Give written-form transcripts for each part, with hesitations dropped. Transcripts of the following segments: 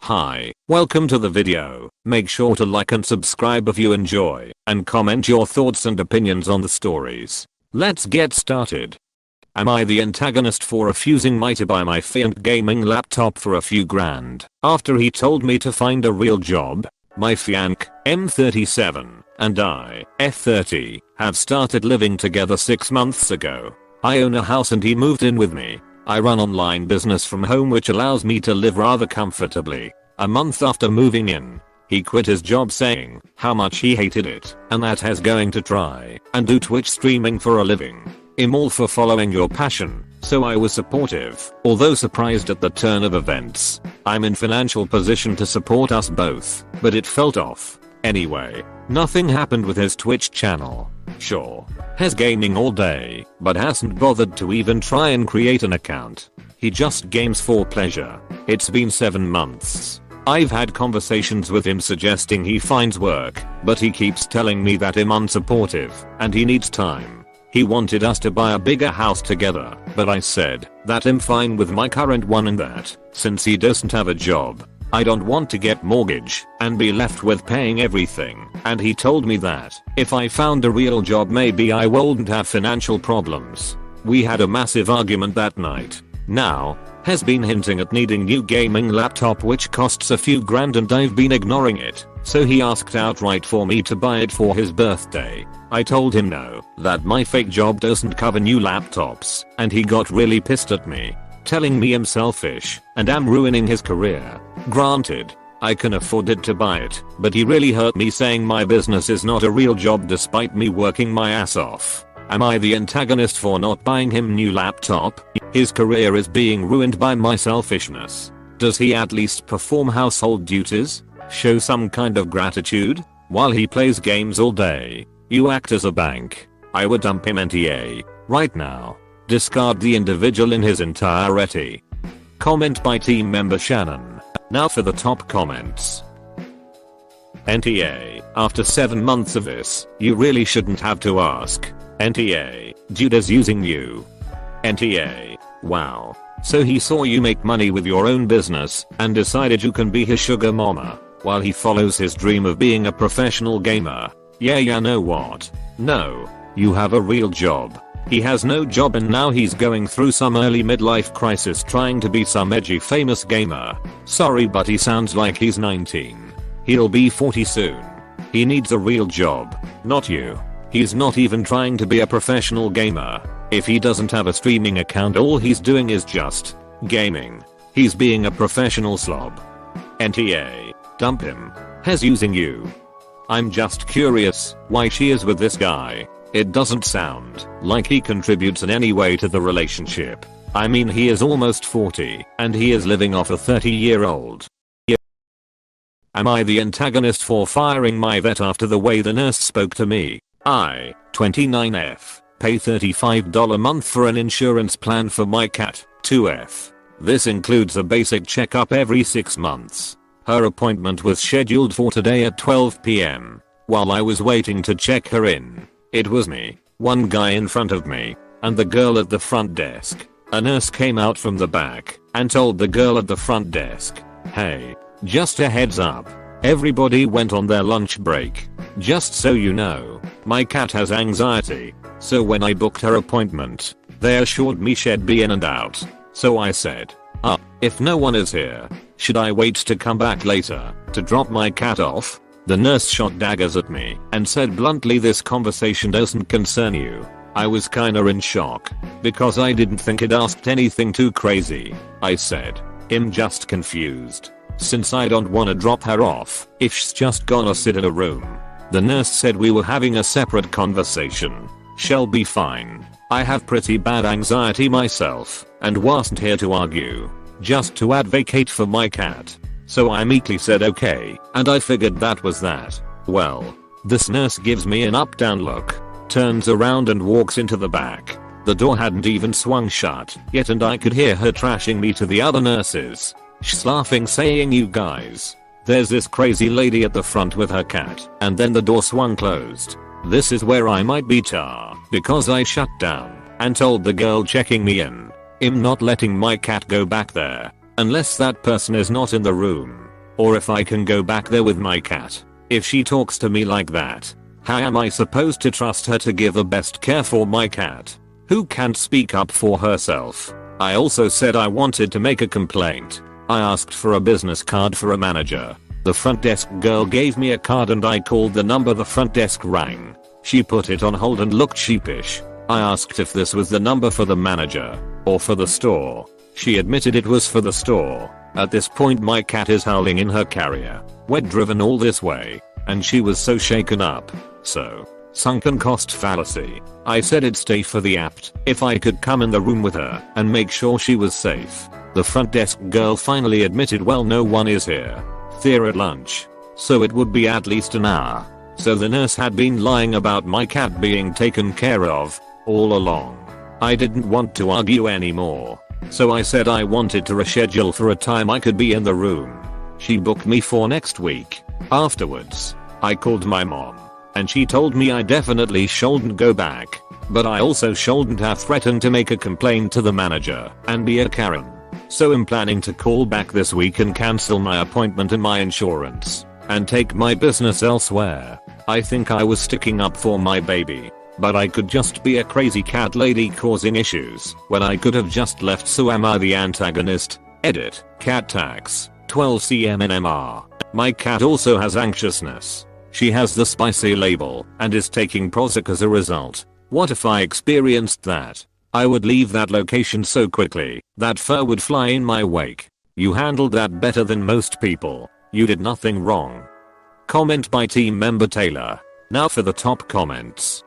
Hi, welcome to the video. Make sure to like and subscribe if you enjoy, and comment your thoughts and opinions on the stories. Let's get started. Am I the antagonist for refusing to buy my fiancé gaming laptop for a few grand after he told me to find a real job? My fiancé, M37, and I, F30, have started living together 6 months ago. I own a house and he moved in with me. I run online business from home which allows me to live rather comfortably. A month after moving in, he quit his job saying how much he hated it and that he's going to try and do Twitch streaming for a living. I'm all for following your passion, so I was supportive, although surprised at the turn of events. I'm in financial position to support us both, but it felt off. Anyway, nothing happened with his Twitch channel. Sure, he's gaming all day, but hasn't bothered to even try and create an account. He just games for pleasure. It's been 7 months. I've had conversations with him suggesting he finds work, but he keeps telling me that I'm unsupportive and he needs time. He wanted us to buy a bigger house together, but I said that I'm fine with my current one and that, since he doesn't have a job, I don't want to get mortgage and be left with paying everything, and he told me that if I found a real job maybe I wouldn't have financial problems. We had a massive argument that night. Now, has been hinting at needing new gaming laptop which costs a few grand and I've been ignoring it, so he asked outright for me to buy it for his birthday. I told him no, that my fake job doesn't cover new laptops, and he got really pissed at me, telling me I'm selfish and am ruining his career. Granted, I can afford it to buy it, but he really hurt me saying my business is not a real job despite me working my ass off. Am I the antagonist for not buying him new laptop? His career is being ruined by my selfishness. Does he at least perform household duties? Show some kind of gratitude? While he plays games all day, you act as a bank. I would dump him NTA right now. Discard the individual in his entirety. Comment by team member Shannon. Now for the top comments. NTA, after 7 months of this, you really shouldn't have to ask. NTA, dude is using you. NTA, wow. So he saw you make money with your own business and decided you can be his sugar mama while he follows his dream of being a professional gamer. Yeah, know what? No, you have a real job. He has no job and now he's going through some early midlife crisis trying to be some edgy famous gamer. Sorry but he sounds like he's 19. He'll be 40 soon. He needs a real job, not you. He's not even trying to be a professional gamer. If he doesn't have a streaming account all he's doing is just gaming. He's being a professional slob. NTA, dump him. He's using you. I'm just curious why she is with this guy. It doesn't sound like he contributes in any way to the relationship. I mean he is almost 40 and he is living off a 30-year-old. Am I the antagonist for firing my vet after the way the nurse spoke to me? I, 29F, pay $35 a month for an insurance plan for my cat, 2F. This includes a basic checkup every 6 months. Her appointment was scheduled for today at 12 PM. While I was waiting to check her in, it was me, one guy in front of me, and the girl at the front desk. A nurse came out from the back and told the girl at the front desk, "Hey, just a heads up. Everybody went on their lunch break. Just so you know, my cat has anxiety, so when I booked her appointment, they assured me she'd be in and out. So I said, if no one is here, should I wait to come back later to drop my cat off?" The nurse shot daggers at me and said bluntly, "This conversation doesn't concern you." I was kinda in shock because I didn't think it asked anything too crazy. I said, "I'm just confused. Since I don't wanna drop her off if she's just gonna sit in a room." The nurse said we were having a separate conversation. She'll be fine. I have pretty bad anxiety myself and wasn't here to argue, just to advocate for my cat. So I meekly said okay, and I figured that was that. Well, this nurse gives me an up-down look, turns around and walks into the back. The door hadn't even swung shut yet and I could hear her trashing me to the other nurses. She's laughing saying, "You guys, there's this crazy lady at the front with her cat," and then the door swung closed. This is where I might be tar because I shut down and told the girl checking me in, "I'm not letting my cat go back there unless that person is not in the room." or if I can go back there with my cat. If she talks to me like that, how am I supposed to trust her to give the best care for my cat, who can't speak up for herself? I also said I wanted to make a complaint. I asked for a business card for a manager. The front desk girl gave me a card and I called the number the front desk rang. She put it on hold and looked sheepish. I asked if this was the number for the manager or for the store. She admitted it was for the store. At this point my cat is howling in her carrier. We're driven all this way, and she was so shaken up. So, sunken cost fallacy. I said it's safe for the apt if I could come in the room with her and make sure she was safe. The front desk girl finally admitted, well, no one is here. They're at lunch. So it would be at least an hour. So the nurse had been lying about my cat being taken care of all along. I didn't want to argue anymore. So I said I wanted to reschedule for a time I could be in the room. She booked me for next week. Afterwards, I called my mom, and she told me I definitely shouldn't go back, but I also shouldn't have threatened to make a complaint to the manager and be a Karen. So I'm planning to call back this week and cancel my appointment and my insurance, and take my business elsewhere. I think I was sticking up for my baby, but I could just be a crazy cat lady causing issues when I could have just left. So am I the antagonist? Edit. Cat tax. 12 cm/MR. My cat also has anxiousness. She has the spicy label and is taking Prozac as a result. What if I experienced that? I would leave that location so quickly that fur would fly in my wake. You handled that better than most people. You did nothing wrong. Comment by team member Taylor. Now for the top comments.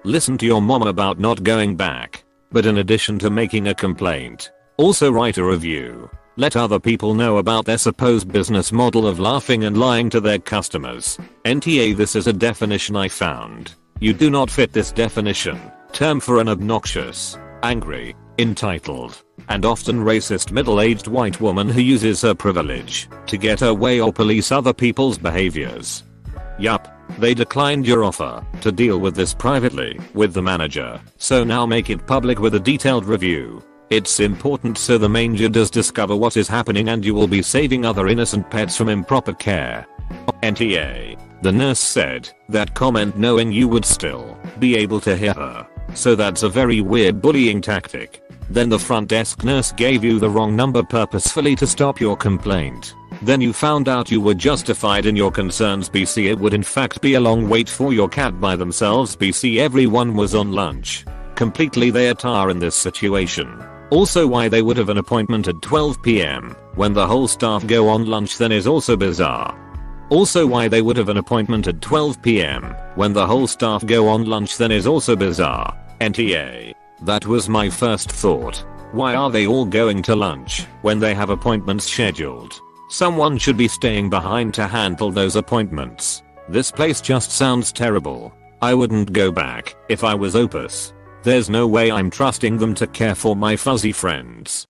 Listen to your mom about not going back, but in addition to making a complaint, also write a review. Let other people know about their supposed business model of laughing and lying to their customers. NTA, this is a definition I found. You do not fit this definition. Term for an obnoxious, angry, entitled, and often racist middle-aged white woman who uses her privilege to get her way or police other people's behaviors. Yup, they declined your offer to deal with this privately with the manager, so now make it public with a detailed review. It's important so the manager does discover what is happening and you will be saving other innocent pets from improper care. NTA. The nurse said that comment knowing you would still be able to hear her. So that's a very weird bullying tactic. Then the front desk nurse gave you the wrong number purposefully to stop your complaint. Then you found out you were justified in your concerns. BC, it would in fact be a long wait for your cat by themselves. BC, everyone was on lunch. Completely they are in this situation. Also, why they would have an appointment at 12 PM when the whole staff go on lunch then is also bizarre. Also, why they would have an appointment at 12 PM when the whole staff go on lunch then is also bizarre. NTA. That was my first thought. Why are they all going to lunch when they have appointments scheduled? Someone should be staying behind to handle those appointments. This place just sounds terrible. I wouldn't go back if I was Opus. There's no way I'm trusting them to care for my fuzzy friends.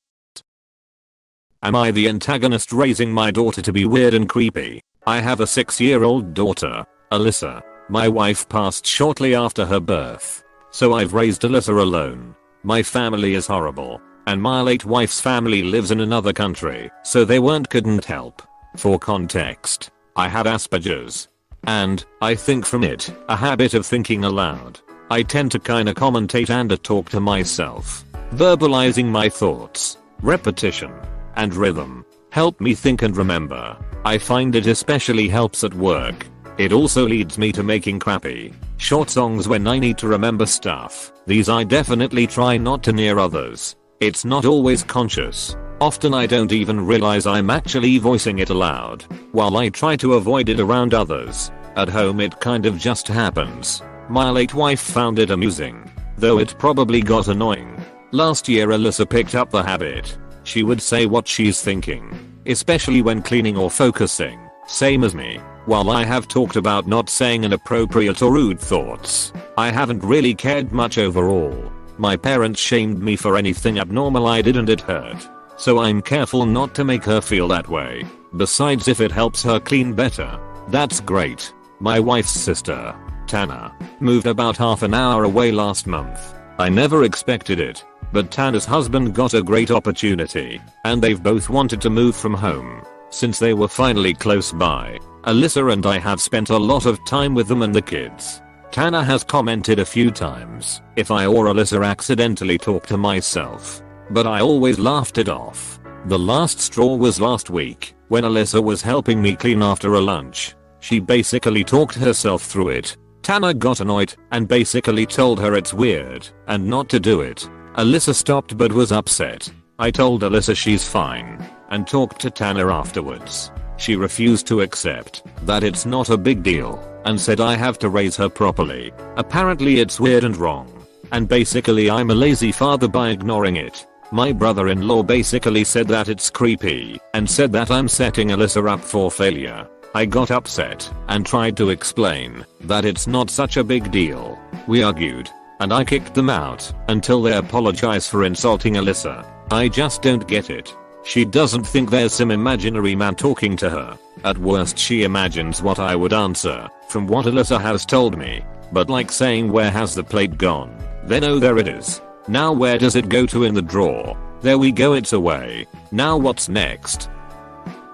Am I the antagonist raising my daughter to be weird and creepy? I have a 6-year-old daughter, Alyssa. My wife passed shortly after her birth, so I've raised Alyssa alone. My family is horrible, and my late wife's family lives in another country, so they couldn't help. For context, I have Asperger's, and, I think from it, a habit of thinking aloud. I tend to kinda commentate and talk to myself. Verbalizing my thoughts, repetition, and rhythm help me think and remember. I find it especially helps at work. It also leads me to making crappy, short songs when I need to remember stuff. These I definitely try not to near others. It's not always conscious. Often I don't even realize I'm actually voicing it aloud, while I try to avoid it around others. At home it kind of just happens. My late wife found it amusing, though it probably got annoying. Last year Alyssa picked up the habit. She would say what she's thinking, especially when cleaning or focusing, same as me. While I have talked about not saying inappropriate or rude thoughts, I haven't really cared much overall. My parents shamed me for anything abnormal I did and it hurt. So I'm careful not to make her feel that way. Besides, if it helps her clean better, that's great. My wife's sister, Tana, moved about half an hour away last month. I never expected it, but Tana's husband got a great opportunity, and they've both wanted to move from home. Since they were finally close by, Alyssa and I have spent a lot of time with them and the kids. Tana has commented a few times if I or Alyssa accidentally talk to myself, but I always laughed it off. The last straw was last week when Alyssa was helping me clean after a lunch. She basically talked herself through it. Tana got annoyed and basically told her it's weird and not to do it. Alyssa stopped but was upset. I told Alyssa she's fine and talked to Tana afterwards. She refused to accept that it's not a big deal and said I have to raise her properly. Apparently it's weird and wrong. And basically I'm a lazy father by ignoring it. My brother-in-law basically said that it's creepy and said that I'm setting Alyssa up for failure. I got upset and tried to explain that it's not such a big deal. We argued and I kicked them out until they apologize for insulting Alyssa. I just don't get it. She doesn't think there's some imaginary man talking to her. At worst she imagines what I would answer from what Alyssa has told me. But like saying where has the plate gone? Then oh there it is. Now where does it go to in the drawer? There we go, it's away. Now what's next?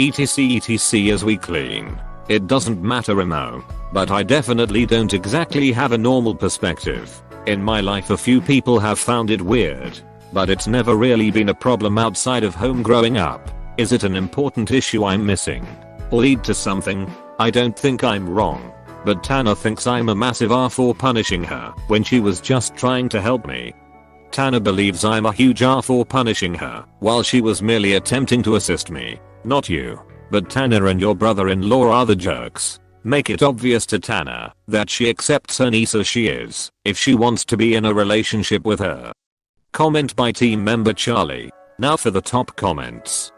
etc as we clean. It doesn't matter Emo. But I definitely don't exactly have a normal perspective. In my life a few people have found it weird. But it's never really been a problem outside of home growing up. Is it an important issue I'm missing? Or lead to something? I don't think I'm wrong. But Tana thinks I'm a massive R for punishing her when she was just trying to help me. Tana believes I'm a huge R for punishing her while she was merely attempting to assist me. Not you. But Tana and your brother-in-law are the jerks. Make it obvious to Tana that she accepts her niece as she is if she wants to be in a relationship with her. Comment by team member Charlie. Now for the top comments.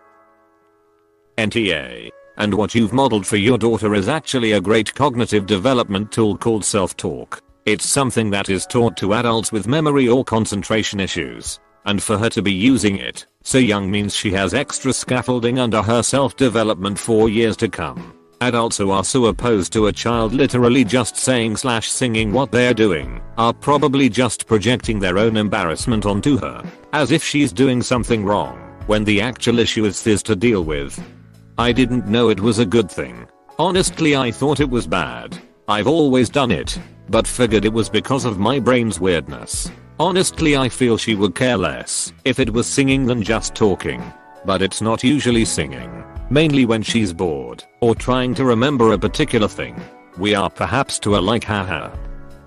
NTA. And what you've modeled for your daughter is actually a great cognitive development tool called self-talk. It's something that is taught to adults with memory or concentration issues. And for her to be using it so young means she has extra scaffolding under her self-development for years to come. Adults who are so opposed to a child literally just saying/singing what they're doing are probably just projecting their own embarrassment onto her, as if she's doing something wrong, when the actual issue is this to deal with. I didn't know it was a good thing. Honestly I thought it was bad. I've always done it, but figured it was because of my brain's weirdness. Honestly I feel she would care less if it was singing than just talking. But it's not usually singing. Mainly when she's bored or trying to remember a particular thing. We are perhaps too alike, haha.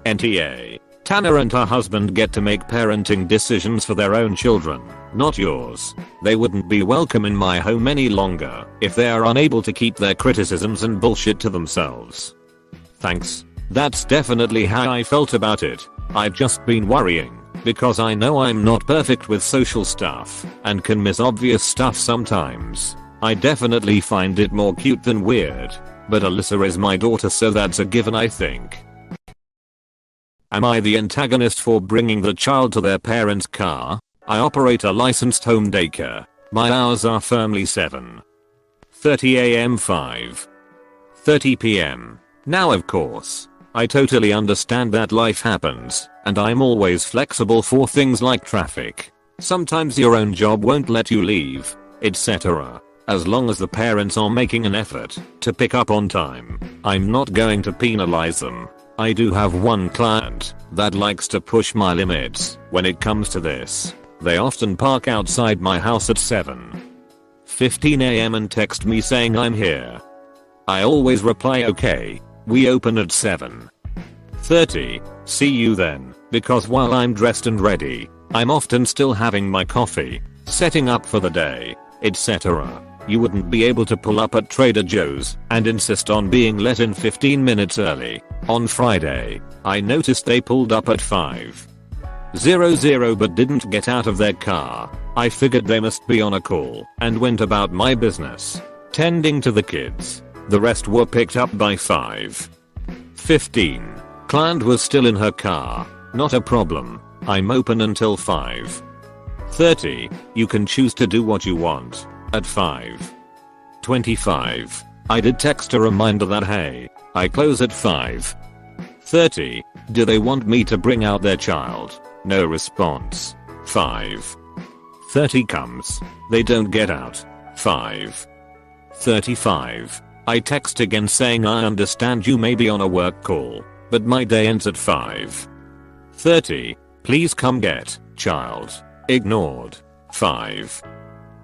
NTA. Tana and her husband get to make parenting decisions for their own children, not yours. They wouldn't be welcome in my home any longer if they are unable to keep their criticisms and bullshit to themselves. Thanks. That's definitely how I felt about it. I've just been worrying because I know I'm not perfect with social stuff and can miss obvious stuff sometimes. I definitely find it more cute than weird, but Alyssa is my daughter so that's a given I think. Am I the antagonist for bringing the child to their parents' car? I operate a licensed home daycare. My hours are firmly 7:30 am 5:30 pm. Now of course, I totally understand that life happens, and I'm always flexible for things like traffic. Sometimes your own job won't let you leave, etc. As long as the parents are making an effort to pick up on time, I'm not going to penalize them. I do have one client that likes to push my limits when it comes to this. They often park outside my house at 7:15 am and text me saying I'm here. I always reply okay, we open at 7:30, see you then, because while I'm dressed and ready, I'm often still having my coffee, setting up for the day, etc. You wouldn't be able to pull up at Trader Joe's and insist on being let in 15 minutes early. On Friday, I noticed they pulled up at 5:00 but didn't get out of their car. I figured they must be on a call and went about my business, tending to the kids. The rest were picked up by 5:15. Client was still in her car. Not a problem. I'm open until 5:30. You can choose to do what you want. At 5:25, I did text a reminder that hey, I close at 5:30. Do they want me to bring out their child? No response. 5:30 comes. They don't get out. 35. I text again saying I understand you may be on a work call, but my day ends at 5. 30. Please come get child. Ignored. 5.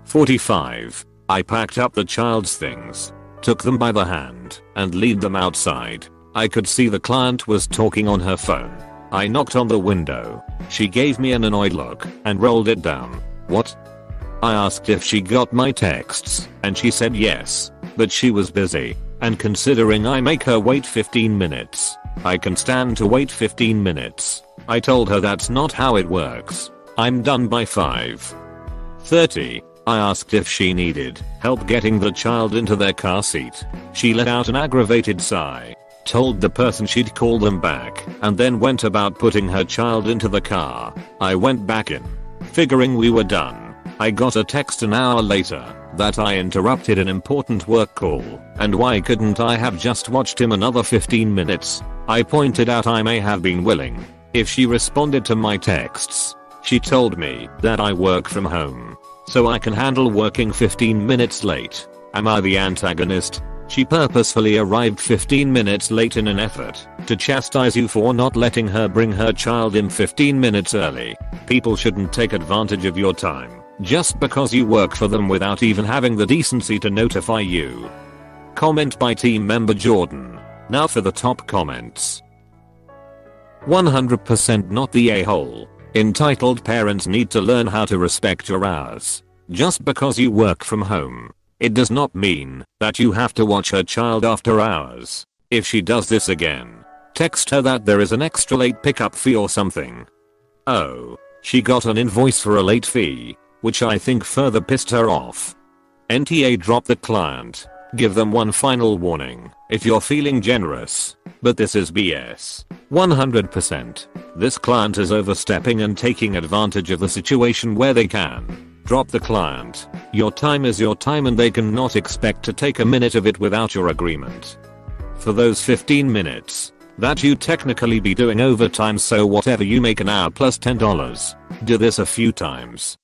45. I packed up the child's things, took them by the hand, and lead them outside. I could see the client was talking on her phone. I knocked on the window. She gave me an annoyed look and rolled it down. What? I asked if she got my texts, and she said yes, but she was busy, and considering I make her wait 15 minutes, I can stand to wait 15 minutes. I told her that's not how it works. I'm done by 5. 30. I asked if she needed help getting the child into their car seat. She let out an aggravated sigh, told the person she'd call them back, and then went about putting her child into the car. I went back in, figuring we were done. I got a text an hour later that I interrupted an important work call, and why couldn't I have just watched him another 15 minutes? I pointed out I may have been willing if she responded to my texts. She told me that I work from home, so I can handle working 15 minutes late. Am I the antagonist? She purposefully arrived 15 minutes late in an effort to chastise you for not letting her bring her child in 15 minutes early. People shouldn't take advantage of your time just because you work for them without even having the decency to notify you. Comment by team member Jordan. Now for the top comments. 100% not the a-hole. Entitled parents need to learn how to respect your hours. Just because you work from home, it does not mean that you have to watch her child after hours. If she does this again, text her that there is an extra late pickup fee or something. Oh, she got an invoice for a late fee, which I think further pissed her off. NTA drop the client. Give them one final warning if you're feeling generous, but this is BS. 100%. This client is overstepping and taking advantage of the situation where they can. Drop the client. Your time is your time and they cannot expect to take a minute of it without your agreement. For those 15 minutes that you technically be doing overtime, so whatever you make an hour plus $10. Do this a few times.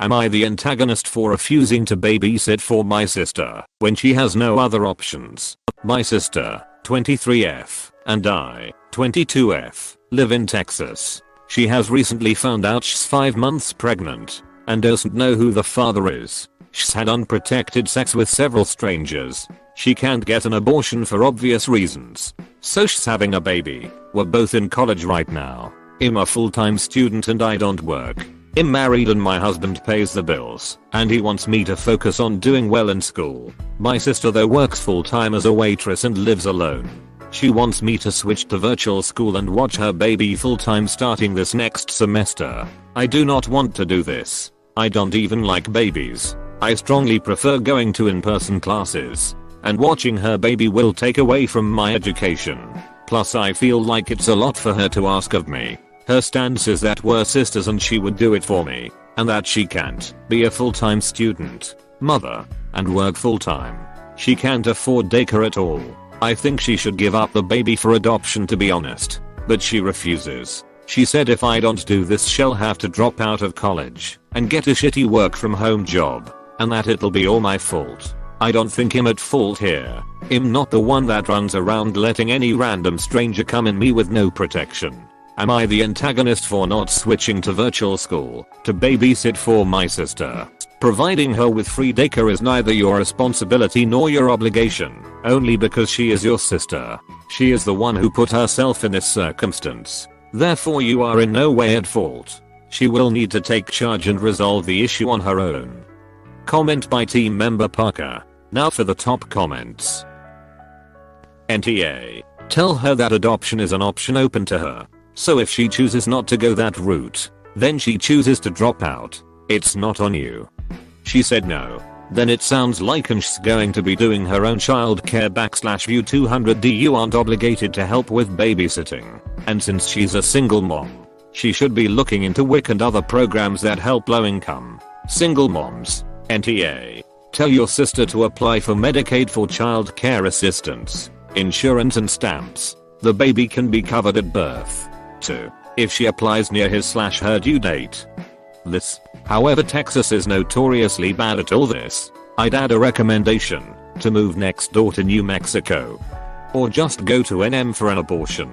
Am I the antagonist for refusing to babysit for my sister when she has no other options? My sister, 23F, and I, 22F, live in Texas. She has recently found out she's 5 months pregnant and doesn't know who the father is. She's had unprotected sex with several strangers. She can't get an abortion for obvious reasons, so she's having a baby. We're both in college right now. I'm a full-time student and I don't work. I'm married and my husband pays the bills, and he wants me to focus on doing well in school. My sister though works full-time as a waitress and lives alone. She wants me to switch to virtual school and watch her baby full-time starting this next semester. I do not want to do this. I don't even like babies. I strongly prefer going to in-person classes, and watching her baby will take away from my education. Plus I feel like it's a lot for her to ask of me. Her stance is that we're sisters and she would do it for me, and that she can't be a full-time student, mother, and work full-time. She can't afford daycare at all. I think she should give up the baby for adoption, to be honest, but she refuses. She said if I don't do this she'll have to drop out of college and get a shitty work from home job, and that it'll be all my fault. I don't think I'm at fault here. I'm not the one that runs around letting any random stranger come in me with no protection. Am I the antagonist for not switching to virtual school to babysit for my sister? Providing her with free daycare is neither your responsibility nor your obligation, only because she is your sister. She is the one who put herself in this circumstance. Therefore you are in no way at fault. She will need to take charge and resolve the issue on her own. Comment by team member Parker. Now for the top comments. NTA. Tell her that adoption is an option open to her. So if she chooses not to go that route, then she chooses to drop out. It's not on you. She said no. Then it sounds like she's going to be doing her own childcare /view 200D. You aren't obligated to help with babysitting. And since she's a single mom, she should be looking into WIC and other programs that help low income single moms. NTA. Tell your sister to apply for Medicaid for child care assistance, insurance and stamps. The baby can be covered at birth, too, if she applies near his/her due date. However, Texas is notoriously bad at all this. I'd add a recommendation to move next door to New Mexico. Or just go to NM for an abortion.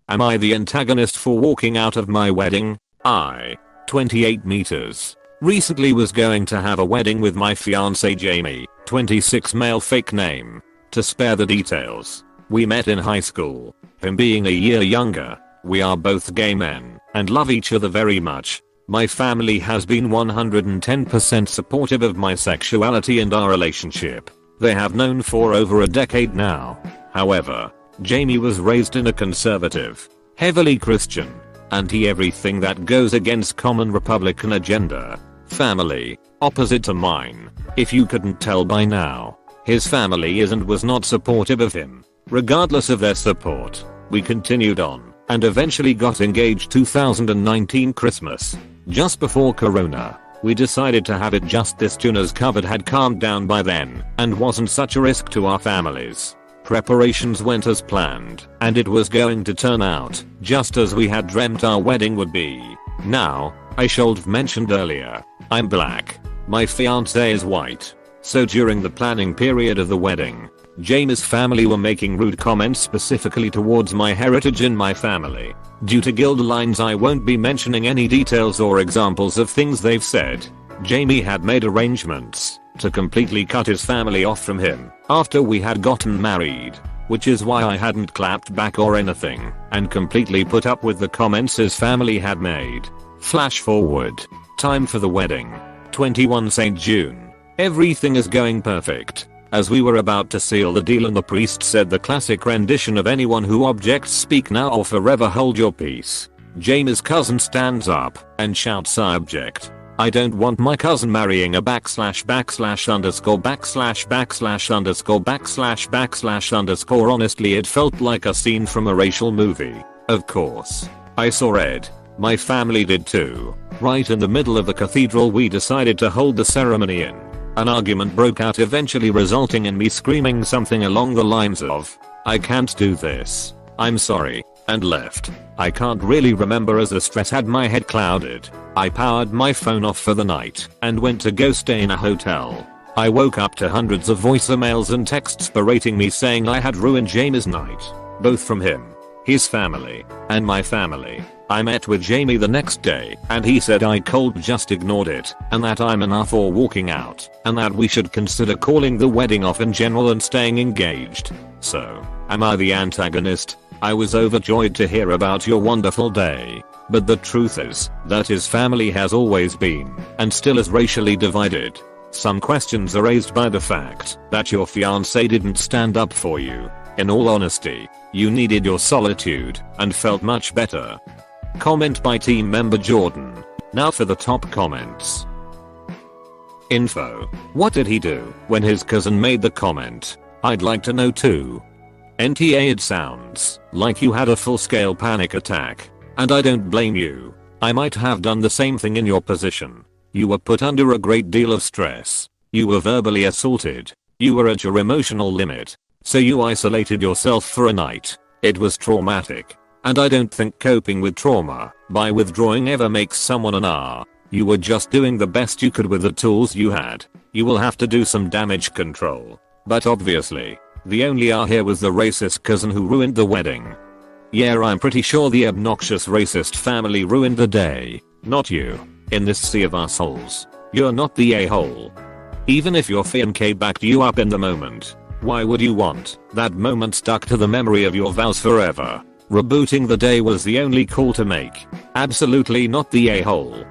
Am I the antagonist for walking out of my wedding? I, 28 meters, recently was going to have a wedding with my fiance Jamie, 26 male fake name. To spare the details, we met in high school. Him being a year younger, we are both gay men and love each other very much. My family has been 110% supportive of my sexuality and our relationship. They have known for over a decade now. However, Jamie was raised in a conservative, heavily Christian, anti-everything that goes against common Republican agenda family, opposite to mine. If you couldn't tell by now, his family is and was not supportive of him. Regardless of their support, we continued on and eventually got engaged 2019 Christmas. Just before Corona, we decided to have it just this June as COVID had calmed down by then and wasn't such a risk to our families. Preparations went as planned and it was going to turn out just as we had dreamt our wedding would be. Now, I should have mentioned earlier, I'm black. My fiance is white. So during the planning period of the wedding, Jamie's family were making rude comments specifically towards my heritage and my family. Due to guild lines, I won't be mentioning any details or examples of things they've said. Jamie had made arrangements to completely cut his family off from him after we had gotten married, which is why I hadn't clapped back or anything and completely put up with the comments his family had made. Flash forward. Time for the wedding. 21 St. June. Everything is going perfect. As we were about to seal the deal and the priest said the classic rendition of anyone who objects speak now or forever hold your peace, Jamie's cousin stands up and shouts I object. I don't want my cousin marrying a / / / Honestly, it felt like a scene from a racial movie. Of course, I saw red. My family did too. Right in the middle of the cathedral we decided to hold the ceremony in. An argument broke out, eventually resulting in me screaming something along the lines of, I can't do this, I'm sorry, and left. I can't really remember as the stress had my head clouded. I powered my phone off for the night and went to go stay in a hotel. I woke up to hundreds of voicemails and texts berating me saying I had ruined Jamie's night, both from him, his family, and my family. I met with Jamie the next day and he said I cold just ignored it and that I'm enough for walking out and that we should consider calling the wedding off in general and staying engaged. So, am I the antagonist? I was overjoyed to hear about your wonderful day, but the truth is that his family has always been and still is racially divided. Some questions are raised by the fact that your fiance didn't stand up for you. In all honesty, you needed your solitude and felt much better. Comment by team member Jordan. Now for the top comments. Info. What did he do when his cousin made the comment? I'd like to know too. NTA, it sounds like you had a full-scale panic attack, and I don't blame you. I might have done the same thing in your position. You were put under a great deal of stress. You were verbally assaulted. You were at your emotional limit. So you isolated yourself for a night. It was traumatic. And I don't think coping with trauma by withdrawing ever makes someone an R. You were just doing the best you could with the tools you had. You will have to do some damage control. But obviously, the only R here was the racist cousin who ruined the wedding. Yeah, I'm pretty sure the obnoxious racist family ruined the day, not you. In this sea of assholes, you're not the a-hole. Even if your fiancé backed you up in the moment, why would you want that moment stuck to the memory of your vows forever? Rebooting the day was the only call to make. Absolutely not the a-hole.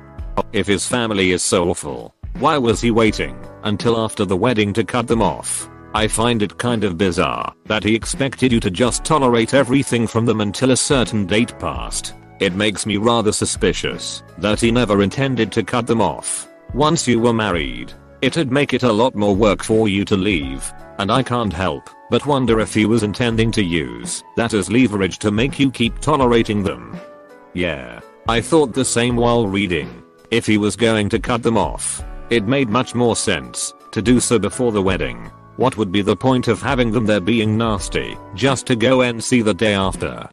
If his family is so awful, why was he waiting until after the wedding to cut them off? I find it kind of bizarre that he expected you to just tolerate everything from them until a certain date passed. It makes me rather suspicious that he never intended to cut them off. Once you were married, it'd make it a lot more work for you to leave, and I can't help but wonder if he was intending to use that as leverage to make you keep tolerating them. Yeah, I thought the same while reading. If he was going to cut them off, it made much more sense to do so before the wedding. What would be the point of having them there being nasty just to go and see the day after?